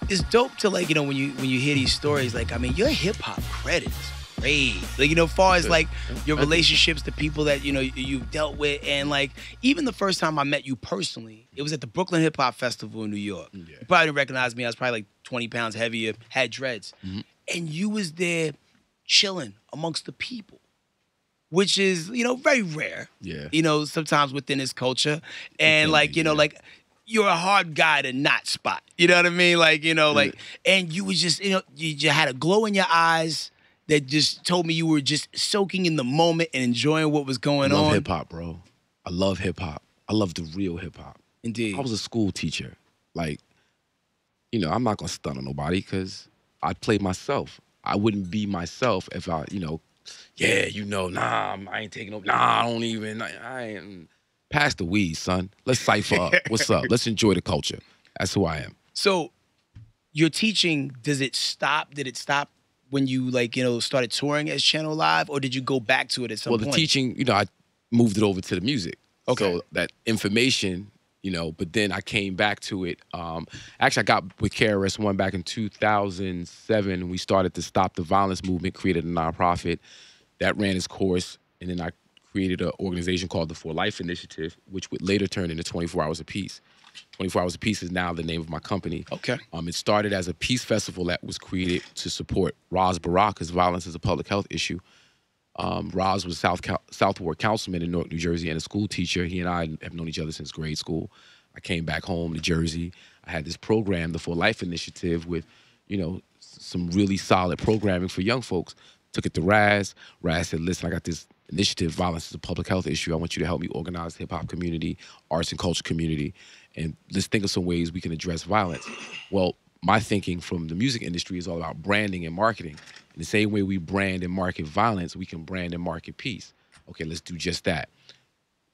it's dope to like, when you hear these stories, like, I mean, your hip hop credit is great. Like, far as like your relationships, the people that, you've dealt with. And like, even the first time I met you personally, it was at the Brooklyn Hip Hop Festival in New York. Yeah. You probably didn't recognize me. I was probably like 20 pounds heavier, had dreads. And you was there chilling amongst the people, which is, very rare. Yeah. Sometimes within this culture. And like, like, you're a hard guy to not spot. You know what I mean? Like, like, and you was just, you just had a glow in your eyes that just told me you were just soaking in the moment and enjoying what was going on. I love hip hop, bro. I love hip hop. I love the real hip hop. Indeed. I was a school teacher. Like, I'm not gonna stunt on nobody because I played myself. I wouldn't be myself if I, nah, I ain't taking no, nah, I don't even, I ain't. Pass the weed, son. Let's cipher up. What's up? Let's enjoy the culture. That's who I am. So, your teaching, did it stop when you started touring as Channel Live, or did you go back to it at some point? Well, the teaching, I moved it over to the music. Okay. So that information, but then I came back to it. Actually, I got with KRS-One back in 2007. We started the Stop the Violence movement, created a nonprofit that ran its course, and then I created an organization called the For Life Initiative, which would later turn into 24 Hours of Peace. 24 Hours of Peace is now the name of my company. Okay. It started as a peace festival that was created to support Raz Baraka's violence as a public health issue. Raz was South Ward councilman in Newark, New Jersey, and a school teacher. He and I have known each other since grade school. I came back home to Jersey. I had this program, the For Life Initiative, with, some really solid programming for young folks. Took it to Raz. Raz said, listen, I got this initiative, violence is a public health issue. I want you to help me organize the hip-hop community, arts and culture community, and let's think of some ways we can address violence. Well, my thinking from the music industry is all about branding and marketing. In the same way we brand and market violence, we can brand and market peace. Okay, let's do just that.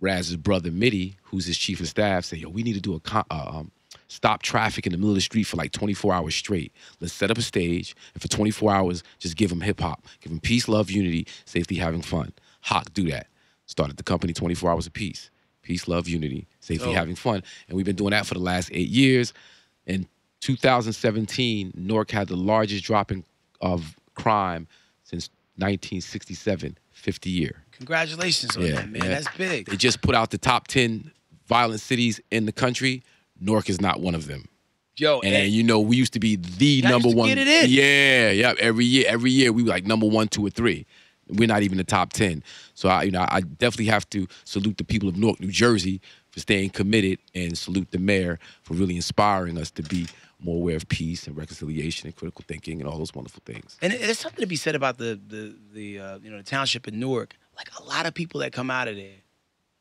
Raz's brother, Mitty, who's his chief of staff, said, yo, we need to do a stop traffic in the middle of the street for like 24 hours straight. Let's set up a stage, and for 24 hours, just give them hip-hop. Give them peace, love, unity, safety, having fun. Hawk, do that. Started the company 24 Hours of Peace. Peace, love, unity, safety, having fun. And we've been doing that for the last 8 years. In 2017, Newark had the largest drop of crime since 1967, 50 year. Congratulations on that, man. That's big. They just put out the top 10 violent cities in the country. Newark is not one of them. Yo, and we used to be the number one. Get it in. Yeah. Every year we were like number 1, 2, or 3. We're not even the top 10. So I definitely have to salute the people of Newark, New Jersey for staying committed, and salute the mayor for really inspiring us to be more aware of peace and reconciliation and critical thinking and all those wonderful things. And there's something to be said about the township in Newark. Like, a lot of people that come out of there,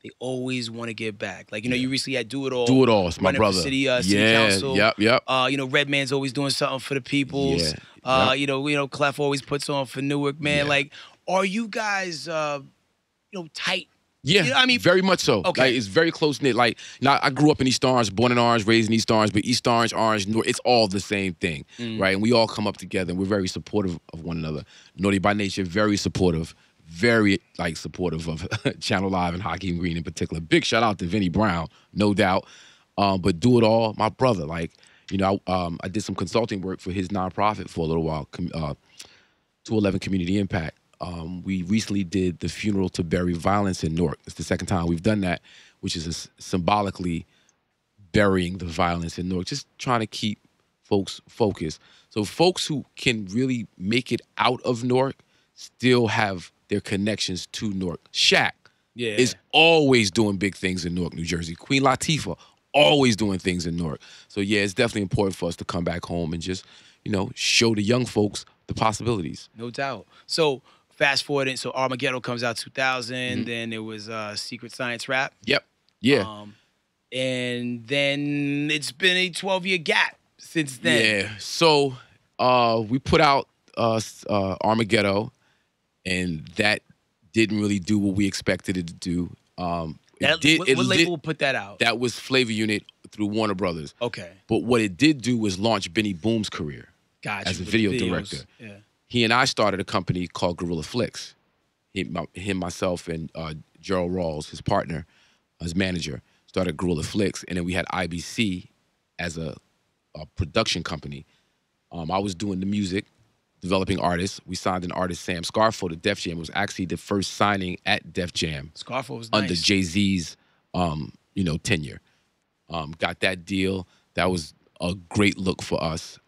they always want to give back. Like, you recently had Do It All. Do It All, it's my brother. City Council. Yep. Redman's always doing something for the peoples. Clef always puts on for Newark, man. Yeah. Like, are you guys, tight? Yeah, I mean, very much so. Okay. Like, it's very close-knit. Like, I grew up in East Orange, born in Orange, raised in East Orange, but East Orange, Newark, it's all the same thing, right? And we all come up together, and we're very supportive of one another. Naughty by nature, very supportive of Channel Live and Hakim Green in particular. Big shout out to Vinnie Brown, no doubt. But Do It All, my brother, I did some consulting work for his nonprofit for a little while, 211 Community Impact. We recently did the funeral to bury violence in Newark. It's the second time we've done that, which is symbolically burying the violence in Newark, just trying to keep folks focused. So folks who can really make it out of Newark still have their connections to Newark. Shaq is always doing big things in Newark, New Jersey. Queen Latifah, always doing things in Newark. So it's definitely important for us to come back home and just, show the young folks the possibilities. No doubt. So fast forwarding, so Armageddon comes out 2000, then there was Secret Science Rap. Yep. Yeah. And then it's been a 12-year gap since then. Yeah. So we put out Armageddon, and that didn't really do what we expected it to do. What label put that out? That was Flavor Unit through Warner Brothers. Okay. But what it did do was launch Benny Boom's career as a video director. Yeah. He and I started a company called Guerrilla Flicks. Him, myself, and Gerald Rawls, his partner, his manager, started Guerrilla Flicks, and then we had IBC as a production company I was doing the music, developing artists. We signed an artist, Sam Scarfo, to Def Jam. It was actually the first signing at Def Jam. Scarfo was under nice. Jay-Z's, tenure. Got that deal. That was a great look for us.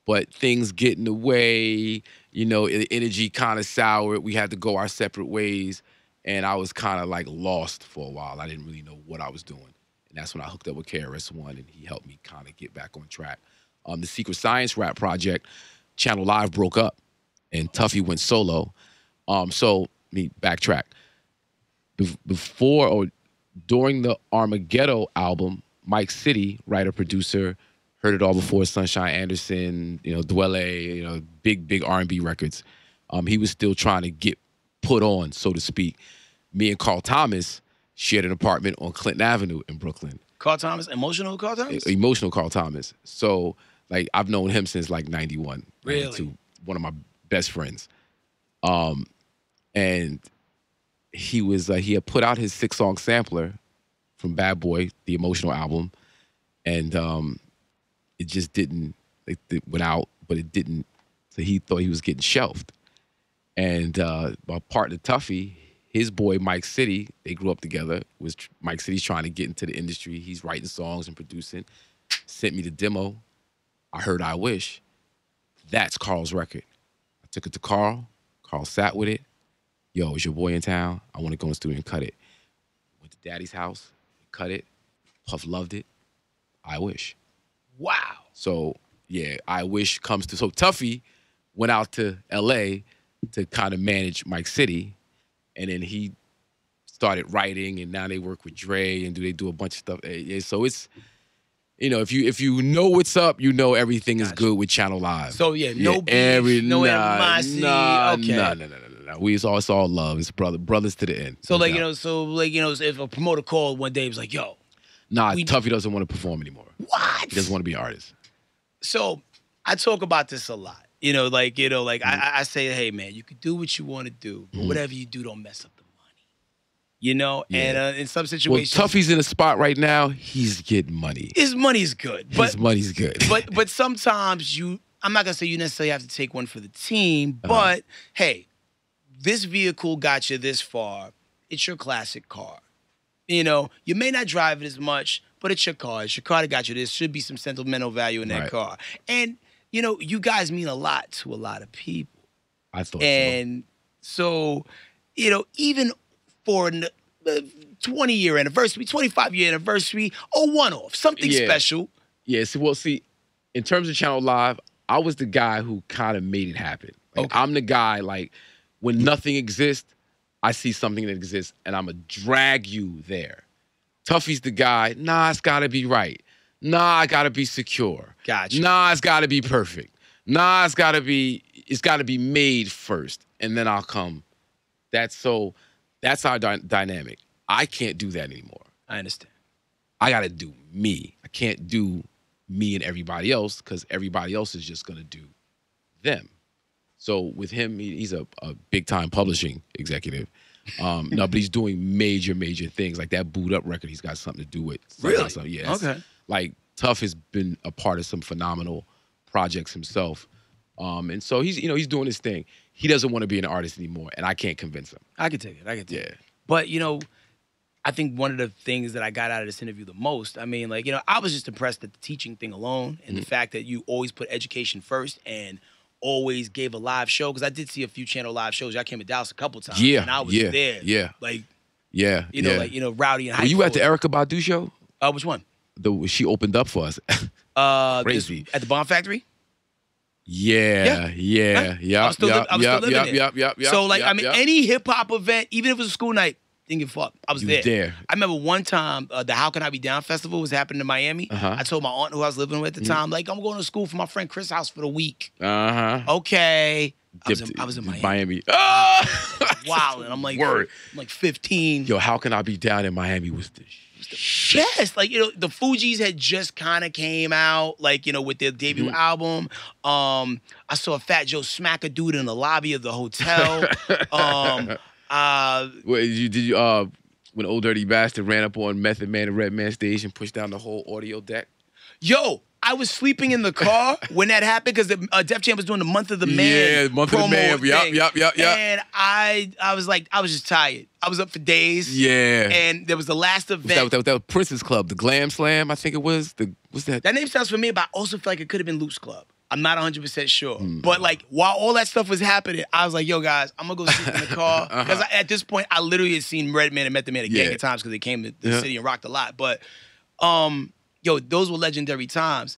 But things get in the way, the energy kind of soured. We had to go our separate ways. And I was kind of like lost for a while. I didn't really know what I was doing. And that's when I hooked up with KRS-One, and he helped me kind of get back on track. The Secret Science rap project, Channel Live broke up, and Tuffy went solo. So let me backtrack. Before or during the Armageddon album, Mike City, writer-producer, Heard It All Before, Sunshine Anderson, Dwelle, big R&B records. He was still trying to get put on, so to speak. Me and Carl Thomas shared an apartment on Clinton Avenue in Brooklyn. Carl Thomas, emotional Carl Thomas? Emotional Carl Thomas. So, I've known him since 91. Really? 92, one of my best friends. And he was he had put out his 6-song sampler from Bad Boy, the Emotional album, and it just didn't. It went out, but it didn't. So he thought he was getting shelved. And my partner Tuffy, his boy Mike City, they grew up together. Mike City's trying to get into the industry. He's writing songs and producing. Sent me the demo. I heard I Wish. That's Carl's record. I took it to Carl. Carl sat with it. Yo, is your boy in town? I want to go in the studio and cut it. Went to Daddy's house, cut it. Puff loved it. I Wish. Wow. So, yeah, I Wish comes to... So Tuffy went out to L.A. to kind of manage Mike City, and then he started writing, and now they work with Dre, and they do a bunch of stuff. So it's... if you know what's up, everything is good with Channel Live. So beef, no animosity. No. It's all love. It's brothers to the end. So if a promoter called one day, he was like, "Yo, Tuffy doesn't want to perform anymore. What? He doesn't want to be an artist." So I talk about this a lot. I say, hey man, you can do what you want to do, but whatever you do, don't mess up the money. And in some situations, well, Tuffy's in a spot right now. He's getting money. His money's good. His money's good. But sometimes I'm not gonna say you necessarily have to take one for the team. But hey, this vehicle got you this far. It's your classic car. You may not drive it as much, but it's your car. It's your car that got you. There should be some sentimental value in that car. And you guys mean a lot to a lot of people. I thought so. Even for a 20-year anniversary, 25-year anniversary, a one-off, something special. Yeah, see, in terms of Channel Live, I was the guy who kind of made it happen. I'm the guy, when nothing exists, I see something that exists, and I'm going to drag you there. Tuffy's the guy, it's got to be right. I got to be secure. Gotcha. It's got to be perfect. It's got to be made first, and then I'll come. That's our dynamic. I can't do that anymore. I understand. I got to do me. I can't do me and everybody else because everybody else is just going to do them. So with him, he's a big-time publishing executive. But he's doing major things. Like that Boot Up record, he's got something to do with. Really? Yeah. Okay. Tuff has been a part of some phenomenal projects himself. And so he's doing his thing. He doesn't want to be an artist anymore, and I can't convince him. I can take it. Yeah. But, I think one of the things that I got out of this interview the most, I was just impressed at the teaching thing alone and the fact that you always put education first and always gave a live show. Because I did see a few Channel Live shows. I came to Dallas a couple times. Yeah. And I was there. Yeah. Rowdy and hype. Were you at the Erykah Badu show? Which one? She opened up for us. Crazy. At the Bomb Factory? Yeah. I was still living there. So, any hip-hop event, even if it was a school night, didn't give a fuck. I was there. I remember one time, the How Can I Be Down festival was happening in Miami. I told my aunt who I was living with at the time, I'm going to school for my friend Chris' house for the week. Okay. I was in Miami. Wow. And I'm Word. I'm 15. Yo, How Can I Be Down in Miami was the shit. Yes, the Fugees had just kind of came out, with their debut album. I saw Fat Joe smack a dude in the lobby of the hotel. When Old Dirty Bastard ran up on Method Man and Redman stage and pushed down the whole audio deck? Yo, I was sleeping in the car when that happened because Def Jam was doing the Month of the Man. Yeah, Month of the Man. Yep. And I was like, I was just tired. I was up for days. Yeah. And there was the last event. That was Prince's Club, the Glam Slam, I think it was. What's that? That name sounds familiar, but I also feel like it could have been Luke's Club. I'm not 100% sure. But like while all that stuff was happening, I was like, yo, guys, I'm going to go sleep in the car. Because at this point, I literally had seen Redman and Method Man a gang of times because they came to the city and rocked a lot. But, yo, those were legendary times.